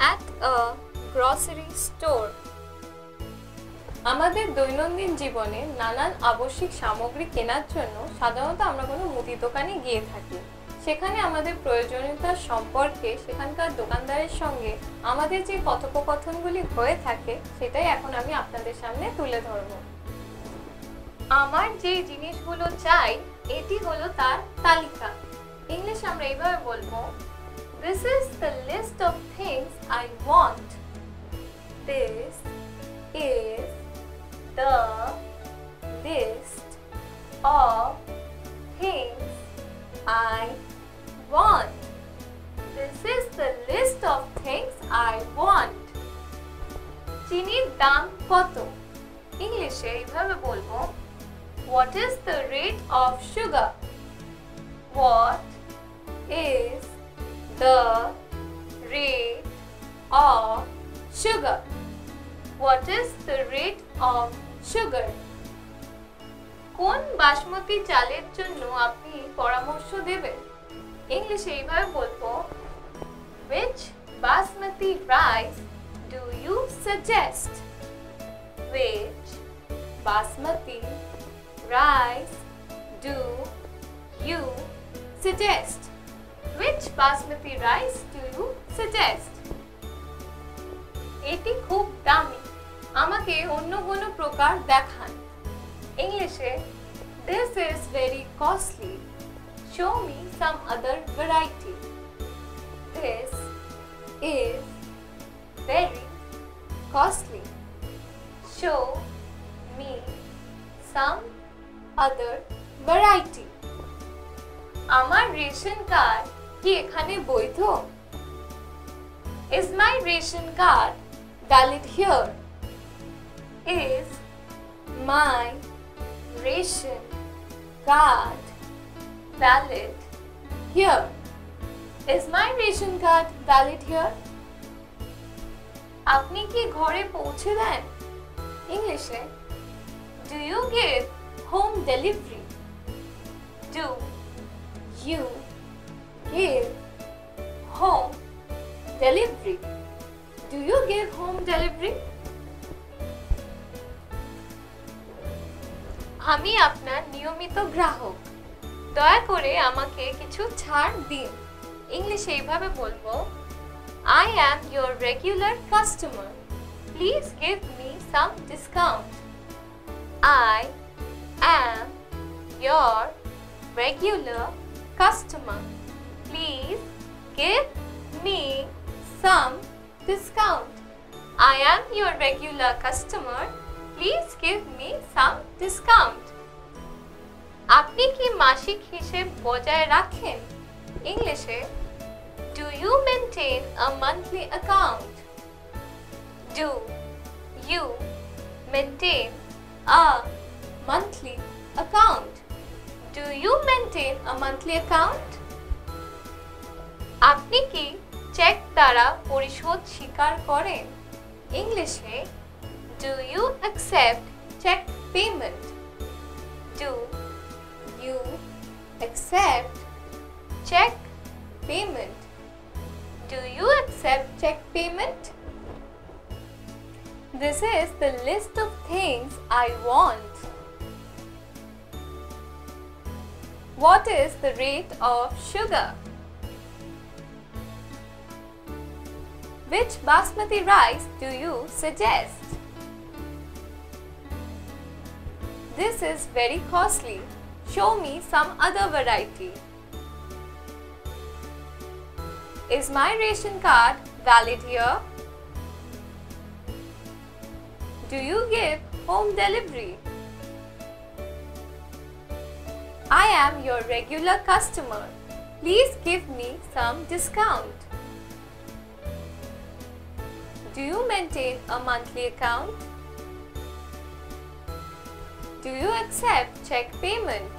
at a grocery store. আমাদের দৈনন্দিন জীবনে নানান আবশ্যিক সামগ্রী কেনার জন্য সাধারণত আমরা কোনো মুদি দোকানে গিয়ে থাকি। সেখানে আমাদের প্রয়োজনীয়তা সম্পর্কে সেখানকার দোকানদারের সঙ্গে আমাদের যে কথোপকথনগুলি হয়ে থাকে সেটাই এখন আমি আপনাদের সামনে তুলে ধরব। আমার যে জিনিসগুলো চাই এটি হলো তার তালিকা। ইংলিশে আমরা এইভাবে বলবো, This is the list of things I want. This is the list of things I want. This is the list of things I want. চিনির দাম কত? ইংলিশে এইভাবে বলবো, What is the rate of sugar? What is the rate of sugar? What is the rate of sugar? কোন বাসমতি চালের জন্য আপনি পরামর্শ দেবেন? ইংলিশে এইভাবে বলবো, Which basmati rice do you suggest? Which basmati rice do you suggest? Which basmati rice do you suggest? এটি খুব দামি, আমাকে অন্য কোনো প্রকার দেখান। ইংলিশে, This is very costly. Show me some other variety. This is very costly. Show me some other variety. আমার রেশন কার্ড কি এখানে বৈধ? Is my ration card valid here? Is my ration card valid here? Is my ration card valid here? আপনি কি ঘরে পৌঁছে দেন? ইংলিশে, Do you give home delivery? Do you give home delivery? Do you give home delivery? আমি আপনার নিয়মিত গ্রাহক, দয়া করে আমাকে কিছু ছাড় দিন। ইংলিশে এইভাবে বলবো, I am your regular customer. Please give me some discount. I am your regular customer. Please give me some discount. I am your regular customer. Please give me some discount. আপনি কি মাসিক হিসেব বজায় রাখেন? ইংলিশে, Do you maintain a monthly account? Do you maintain a monthly account? Do you maintain a monthly account? আপনি কি check দ্বারা পরিশোধ স্বীকার করেন? ইংলিশে, Do you accept check payment? Do you accept check payment? Do you accept check payment? This is the list of things I want. What is the rate of sugar? Which basmati rice do you suggest? This is very costly. Show me some other variety. Is my ration card valid here? Do you give home delivery? I am your regular customer. Please give me some discount. Do you maintain a monthly account? Do you accept check payment?